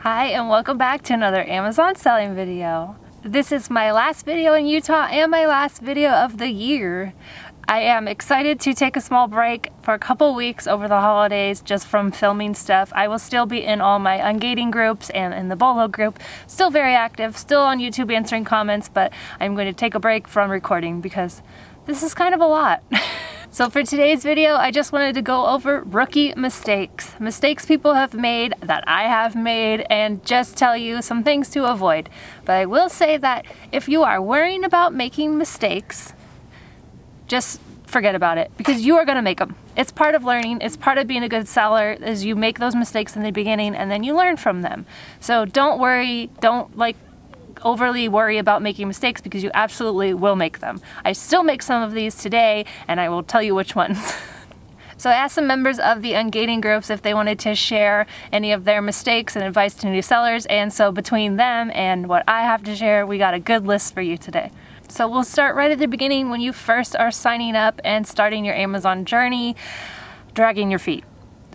Hi and welcome back to another Amazon selling video. This is my last video in Utah and my last video of the year. I am excited to take a small break for a couple weeks over the holidays just from filming stuff. I will still be in all my UNGATED groups and in the Bolo group. Still very active, still on YouTube answering comments, but I'm going to take a break from recording because this is kind of a lot. So for today's video, I just wanted to go over rookie mistakes. Mistakes people have made, that I have made, and just tell you some things to avoid. But I will say that if you are worrying about making mistakes, just forget about it, because you are going to make them. It's part of learning. It's part of being a good seller, is you make those mistakes in the beginning and then you learn from them. So don't worry, don't overly worry about making mistakes, because you absolutely will make them. I still make some of these today and I will tell you which ones. So I asked some members of the UNGATED groups if they wanted to share any of their mistakes and advice to new sellers, and so between them and what I have to share, we got a good list for you today. So we'll start right at the beginning when you first are signing up and starting your Amazon journey, dragging your feet.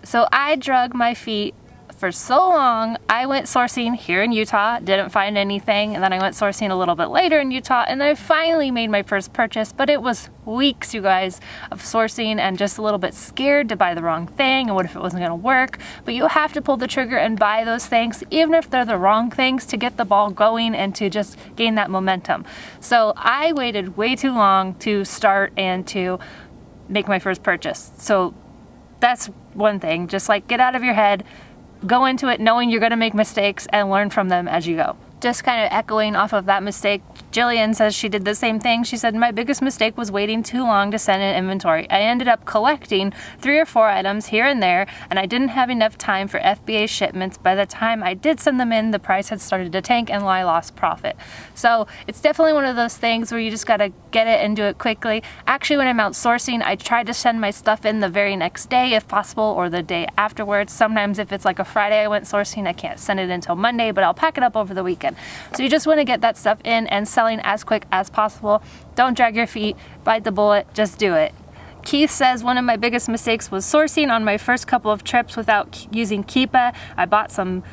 So I drug my feet for so long. I went sourcing here in Utah, didn't find anything, and then I went sourcing a little bit later in Utah, and then I finally made my first purchase, but it was weeks, you guys, of sourcing and just a little bit scared to buy the wrong thing and what if it wasn't going to work. But you have to pull the trigger and buy those things, even if they're the wrong things, to get the ball going and to just gain that momentum. So I waited way too long to start and to make my first purchase. So that's one thing. Just like, get out of your head, go into it knowing you're going to make mistakes and learn from them as you go. Just kind of echoing off of that mistake, Jillian says she did the same thing. She said, my biggest mistake was waiting too long to send in inventory. I ended up collecting 3 or 4 items here and there, and I didn't have enough time for FBA shipments. By the time I did send them in, the price had started to tank and I lost profit. So it's definitely one of those things where you just got to get it and do it quickly. Actually, when I'm outsourcing, I try to send my stuff in the very next day if possible, or the day afterwards. Sometimes if it's like a Friday I went sourcing, I can't send it until Monday, but I'll pack it up over the weekend. So you just want to get that stuff in and selling as quick as possible. Don't drag your feet, bite the bullet, just do it. Keith says, one of my biggest mistakes was sourcing on my first couple of trips without using Keepa. I bought some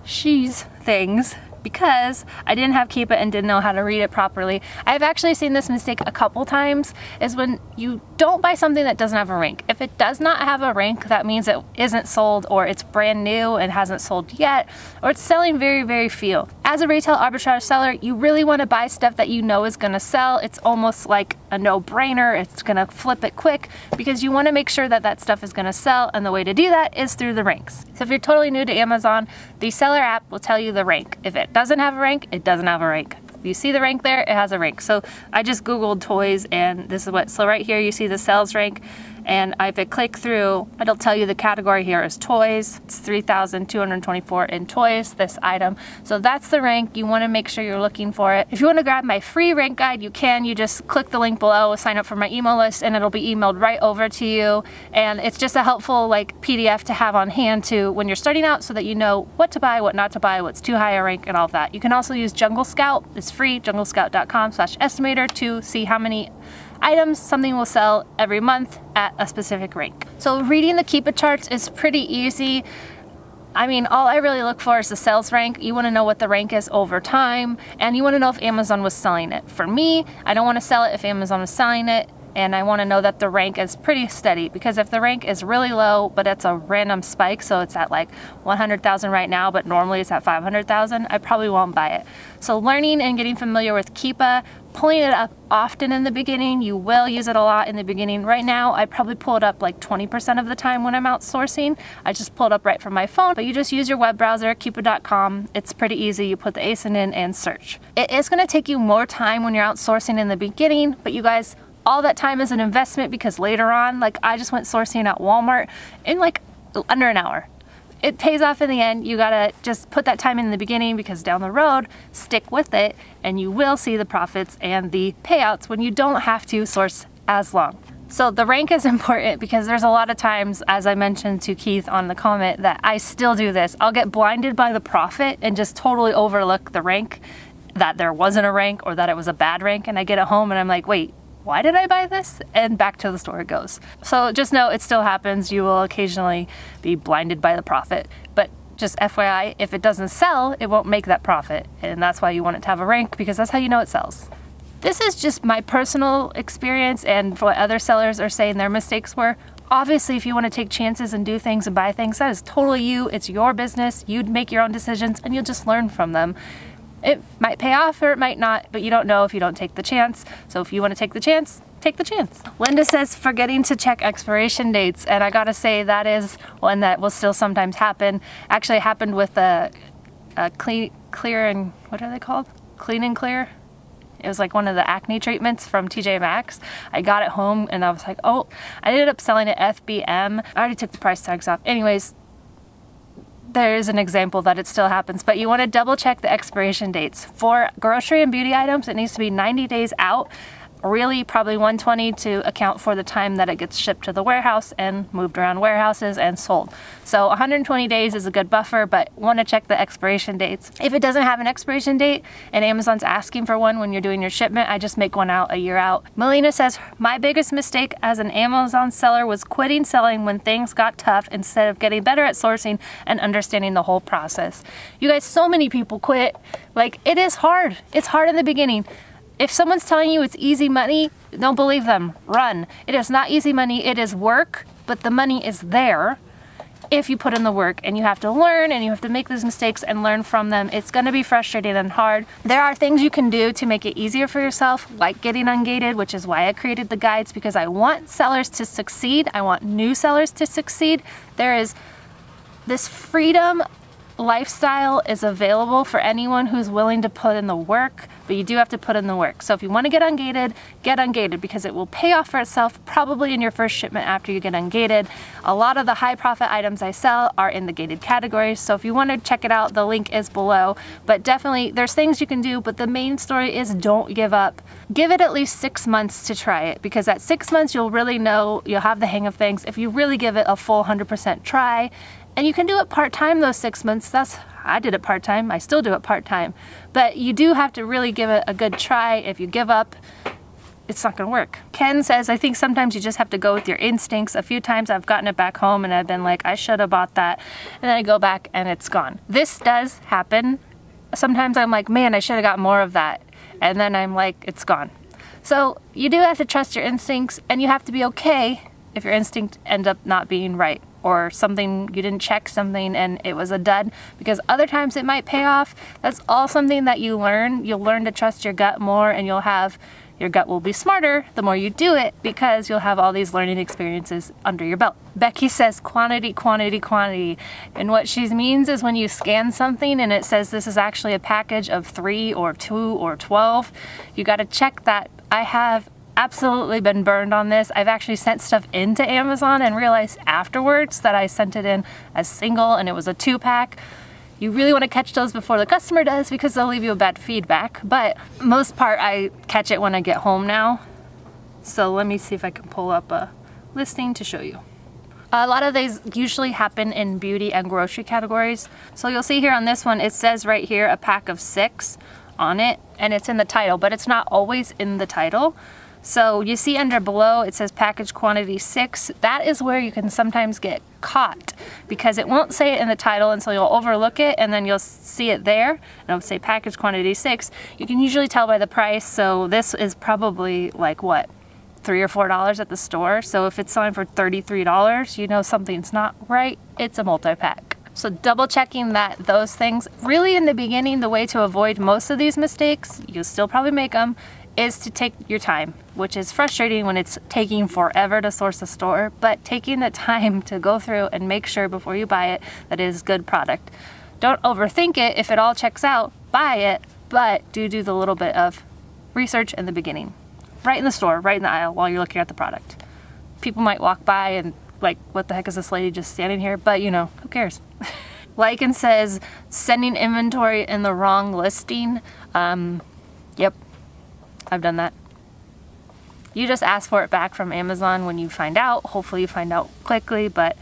she's things because I didn't have Keepa and didn't know how to read it properly. I've actually seen this mistake a couple times, is when you don't buy something that doesn't have a rank. If it does not have a rank, that means it isn't sold, or it's brand new and hasn't sold yet, or it's selling very, very few. As a retail arbitrage seller, you really want to buy stuff that you know is going to sell. It's almost like a no-brainer. It's going to flip it quick, because you want to make sure that that stuff is going to sell, and the way to do that is through the ranks. So if you're totally new to Amazon, the seller app will tell you the rank. If it doesn't have a rank, it doesn't have a rank. If you see the rank there, it has a rank. So I just Googled toys, and this is what, so right here you see the sales rank, and if I click through, it'll tell you the category here is toys. It's 3,224 in toys, this item. So that's the rank. You want to make sure you're looking for it. If you want to grab my free rank guide, you can. You just click the link below, sign up for my email list, and it'll be emailed right over to you. And it's just a helpful PDF to have on hand to when you're starting out, so that you know what to buy, what not to buy, what's too high a rank, and all of that. You can also use Jungle Scout. It's free, junglescout.com/estimator, to see how many items something will sell every month at a specific rank. So reading the Keepa Charts is pretty easy. I mean, all I really look for is the sales rank. You want to know what the rank is over time, and you want to know if Amazon was selling it. For me, I don't want to sell it if Amazon was selling it, and I want to know that the rank is pretty steady, because if the rank is really low but it's a random spike, so it's at like 100,000 right now but normally it's at 500,000, I probably won't buy it. So learning and getting familiar with Keepa, pulling it up often in the beginning. You will use it a lot in the beginning. Right now I probably pull it up like 20% of the time when I'm outsourcing. I just pull it up right from my phone, but you just use your web browser, keepa.com. It's pretty easy. You put the ASIN in and search. It is going to take you more time when you're outsourcing in the beginning, but you guys, all that time is an investment, because later on, like I just went sourcing at Walmart in like under an hour. It pays off in the end. You gotta just put that time in the beginning, because down the road, stick with it and you will see the profits and the payouts when you don't have to source as long. So the rank is important, because there's a lot of times, as I mentioned to Keith on the comment, that I still do this. I'll get blinded by the profit and just totally overlook the rank, that there wasn't a rank or that it was a bad rank, and I get it home and I'm like, wait, why did I buy this? And back to the store it goes. So just know it still happens. You will occasionally be blinded by the profit, but Just FYI, if it doesn't sell, it won't make that profit. And that's why you want it to have a rank, because that's how you know it sells. This is just my personal experience and what other sellers are saying their mistakes were. Obviously, if you want to take chances and do things and buy things, that is totally you. It's your business. You'd make your own decisions and you'll just learn from them. It might pay off or it might not, but you don't know if you don't take the chance. So if you want to take the chance, take the chance. Linda says forgetting to check expiration dates, and I gotta say that is one that will still sometimes happen. Actually, it happened with a clear and, what are they called? Clean and Clear. It was like one of the acne treatments from TJ Maxx. I got it home and I was like, oh, I ended up selling it FBM. I already took the price tags off. Anyways, there is an example that it still happens, but you want to double check the expiration dates. For grocery and beauty items, it needs to be 90 days out. Really probably 120 to account for the time that it gets shipped to the warehouse and moved around warehouses and sold. So 120 days is a good buffer, but want to check the expiration dates. If it doesn't have an expiration date and Amazon's asking for one when you're doing your shipment, I just make one out a year out. Melina says, my biggest mistake as an Amazon seller was quitting selling when things got tough instead of getting better at sourcing and understanding the whole process. You guys, so many people quit. Like, it is hard. It's hard in the beginning. If someone's telling you it's easy money, don't believe them. Run. It is not easy money. It is work, but the money is there if you put in the work, and you have to learn and you have to make these mistakes and learn from them. It's going to be frustrating and hard. There are things you can do to make it easier for yourself, like getting ungated, which is why I created the guides, because I want sellers to succeed. I want new sellers to succeed. There is this freedom lifestyle is available for anyone who's willing to put in the work, but you do have to put in the work. So if you want to get ungated because it will pay off for itself probably in your first shipment after you get ungated. A lot of the high profit items I sell are in the gated categories, so if you want to check it out, the link is below. But definitely there's things you can do, but the main story is don't give up. Give it at least 6 months to try it, because at 6 months you'll really know, you'll have the hang of things. If you really give it a full 100% try, and you can do it part-time those 6 months. I did it part-time. I still do it part-time. But you do have to really give it a good try. If you give up, it's not gonna work. Ken says, I think sometimes you just have to go with your instincts. A few times I've gotten it back home and I've been like, I should have bought that. And then I go back and it's gone. This does happen. Sometimes I'm like, man, I should have got more of that. And then I'm like, it's gone. So you do have to trust your instincts, and you have to be okay if your instinct ends up not being right, or something, you didn't check something and it was a dud, because other times it might pay off. That's all something that you learn. You'll learn to trust your gut more, and your gut will be smarter the more you do it, because you'll have all these learning experiences under your belt. Becky says quantity, quantity, quantity. And what she means is when you scan something and it says this is actually a package of 3 or 2 or 12, you got to check that. I have absolutely been burned on this. I've actually sent stuff into Amazon and realized afterwards that I sent it in as single and it was a 2-pack. You really want to catch those before the customer does, because they'll leave you a bad feedback. But most part I catch it when I get home now. So let me see if I can pull up a listing to show you. A lot of these usually happen in beauty and grocery categories. So you'll see here on this one, it says right here a pack of 6 on it, and it's in the title, but it's not always in the title. So you see under below it says package quantity 6. That is where you can sometimes get caught, because it won't say it in the title, and so you'll overlook it and then you'll see it there and it'll say package quantity 6. You can usually tell by the price. So this is probably like what, $3 or $4 at the store. So if it's selling for $33, you know something's not right. It's a multi-pack. So double checking that those things, really in the beginning, the way to avoid most of these mistakes, you'll still probably make them, is to take your time, which is frustrating when it's taking forever to source a store, but taking the time to go through and make sure before you buy it that it is good product. Don't overthink it. If it all checks out, buy it, but do the little bit of research in the beginning. Right in the store, right in the aisle while you're looking at the product. People might walk by and like, what the heck is this lady just standing here? But you know, who cares? Lycan says, sending inventory in the wrong listing. Yep. I've done that. You just ask for it back from Amazon when you find out. Hopefully you find out quickly, but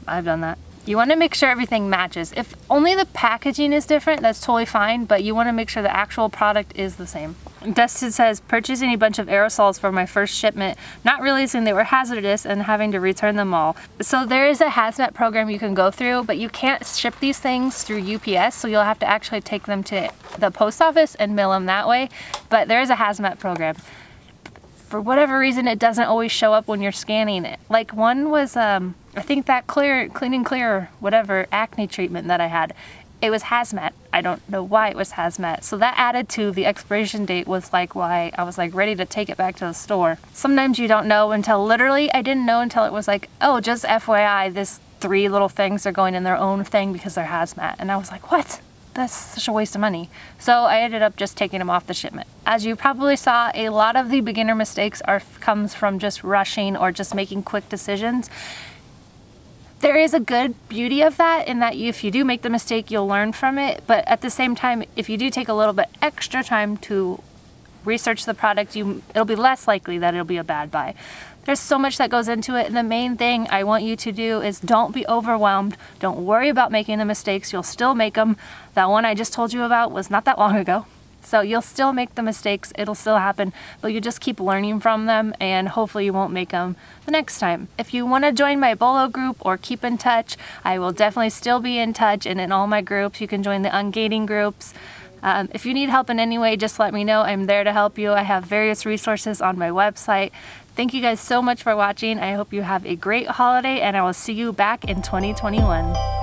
I've done that. You want to make sure everything matches. If only the packaging is different, that's totally fine, but you want to make sure the actual product is the same. Dustin says, purchasing a bunch of aerosols for my first shipment, not realizing they were hazardous and having to return them all. So there is a hazmat program you can go through, but you can't ship these things through UPS, so you'll have to actually take them to the post office and mail them that way. But there is a hazmat program. For whatever reason, it doesn't always show up when you're scanning it. Like one was, I think that Clean and Clear, whatever, acne treatment that I had. It was hazmat. I don't know why it was hazmat. So that added to the expiration date was like why I was like ready to take it back to the store. Sometimes you don't know until literally, I didn't know until it was like, oh, just FYI, this 3 little things are going in their own thing because they're hazmat. And I was like, what? That's such a waste of money. So I ended up just taking them off the shipment. As you probably saw, a lot of the beginner mistakes comes from just rushing or just making quick decisions. There is a good beauty of that in that if you do make the mistake, you'll learn from it. But at the same time, if you do take a little bit extra time to research the product, it'll be less likely that it'll be a bad buy. There's so much that goes into it, and the main thing I want you to do is don't be overwhelmed. Don't worry about making the mistakes. You'll still make them. That one I just told you about was not that long ago. So you'll still make the mistakes. It'll still happen, but you just keep learning from them, and hopefully you won't make them the next time. If you want to join my Bolo group or keep in touch, I will definitely still be in touch, and in all my groups, you can join the UNGATED groups. If you need help in any way, just let me know. I'm there to help you. I have various resources on my website. Thank you guys so much for watching. I hope you have a great holiday, and I will see you back in 2021.